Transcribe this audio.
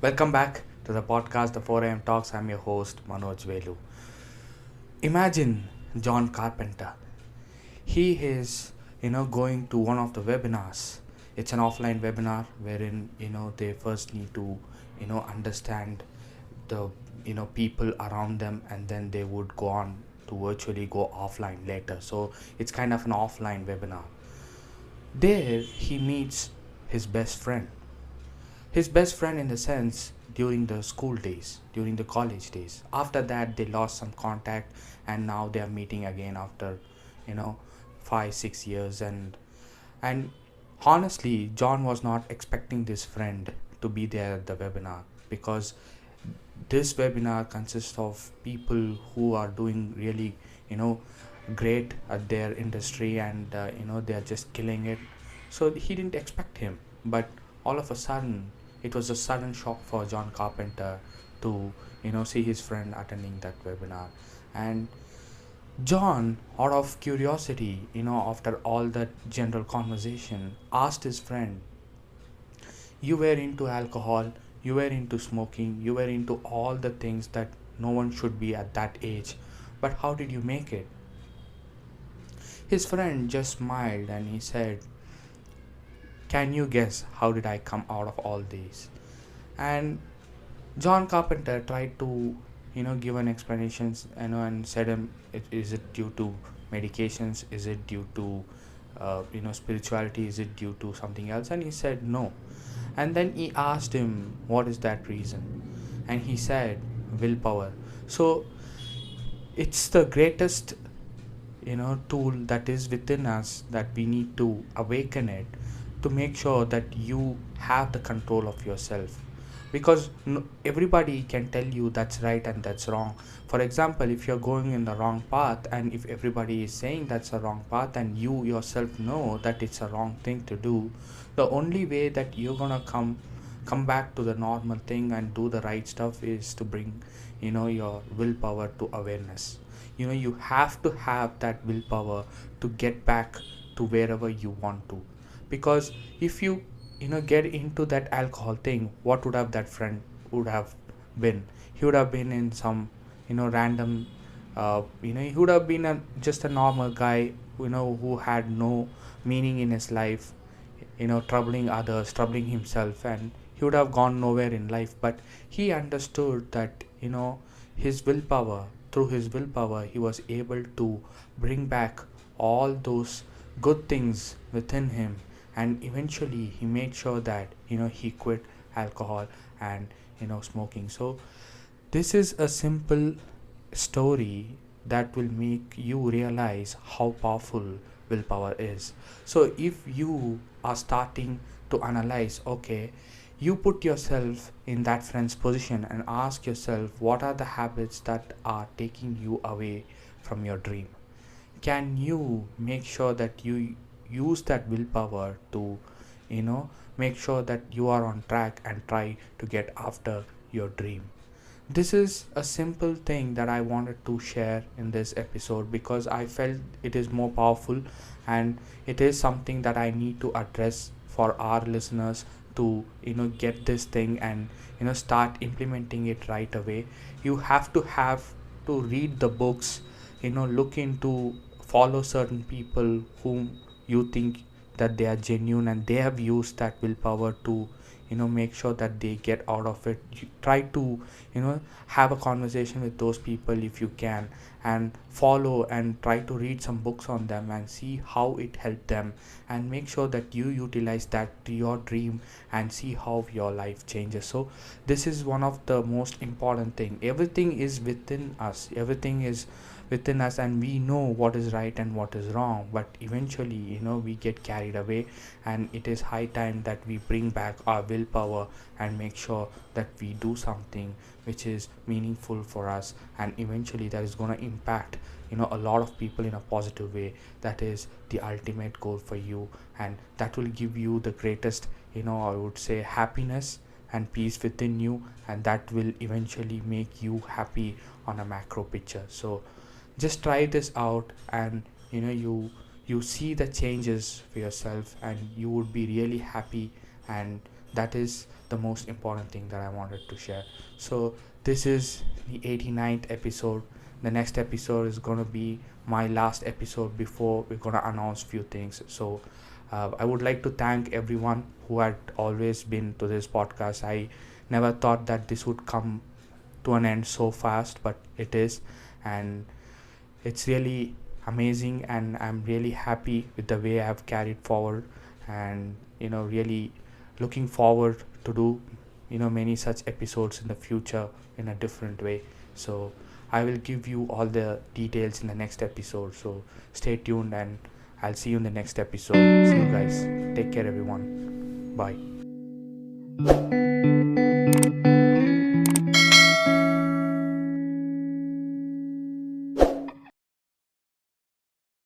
Welcome back to the podcast, the 4am Talks. I'm your host, Manoj Velu. Imagine John Carpenter. He is, going to one of the webinars. It's an offline webinar wherein, they first need to, understand the, people around them, and then they would go on to virtually go offline later. So it's kind of an offline webinar. There he meets his best friend. His best friend in the sense during the school days, during the college days. After that, they lost some contact, and now they are meeting again after, you know, 5 6 years. And honestly, John was not expecting this friend to be there at the webinar, because this webinar consists of people who are doing really, you know, great at their industry, and they are just killing it. So he didn't expect him, but all of a sudden it was a sudden shock for John Carpenter to see his friend attending that webinar. And John, out of curiosity, after all that general conversation, asked his friend, you were into alcohol, you were into smoking, you were into all the things that no one should be at that age, but how did you make it? His friend just smiled and he said, can you guess how did I come out of all these? And John Carpenter tried to, give an explanations, and said him, is it due to medications? Is it due to, spirituality? Is it due to something else? And he said no. And then he asked him, what is that reason? And he said, willpower. So it's the greatest, tool that is within us, that we need to awaken it, to make sure that you have the control of yourself. Because everybody can tell you that's right and that's wrong. For example, if you're going in the wrong path, and if everybody is saying that's a wrong path, and you yourself know that it's a wrong thing to do, the only way that you're gonna come back to the normal thing and do the right stuff is to bring your willpower to awareness. You have to have that willpower to get back to wherever you want to. Because if you get into that alcohol thing, what would have that friend would have been? He would have been in some random, he would have been just a normal guy, who had no meaning in his life, troubling others, troubling himself, and he would have gone nowhere in life. But he understood that his willpower, through his willpower, he was able to bring back all those good things within him. And eventually he made sure that he quit alcohol and smoking. So this is a simple story that will make you realize how powerful willpower is. So if you are starting to analyze, okay, you put yourself in that friend's position and ask yourself, what are the habits that are taking you away from your dream? Can you make sure that you use that willpower to make sure that you are on track and try to get after your dream? This is a simple thing that I wanted to share in this episode, because I felt it is more powerful, and it is something that I need to address for our listeners to get this thing and start implementing it right away. You have to read the books, look into, follow certain people whom you think that they are genuine and they have used that willpower to make sure that they get out of it. You try to have a conversation with those people if you can, and follow and try to read some books on them and see how it helped them, and make sure that you utilize that to your dream and see how your life changes. So this is one of the most important thing. Everything is within us, everything is within us, and we know what is right and what is wrong, but eventually we get carried away. And it is high time that we bring back our willpower and make sure that we do something which is meaningful for us, and eventually that is going to impact a lot of people in a positive way. That is the ultimate goal for you, and that will give you the greatest I would say happiness and peace within you, and that will eventually make you happy on a macro picture. So just try this out, and you see the changes for yourself, and you would be really happy, and That is the most important thing that I wanted to share. So this is the 89th episode. The next episode is going to be my last episode before we're going to announce few things. So I would like to thank everyone who had always been to this podcast. I never thought that this would come to an end so fast, but it is. And it's really amazing, and I'm really happy with the way I have carried forward, and really looking forward to do many such episodes in the future in a different way. So I will give you all the details in the next episode, so stay tuned, and I'll see you in the next episode. See you guys. Take care, everyone. Bye.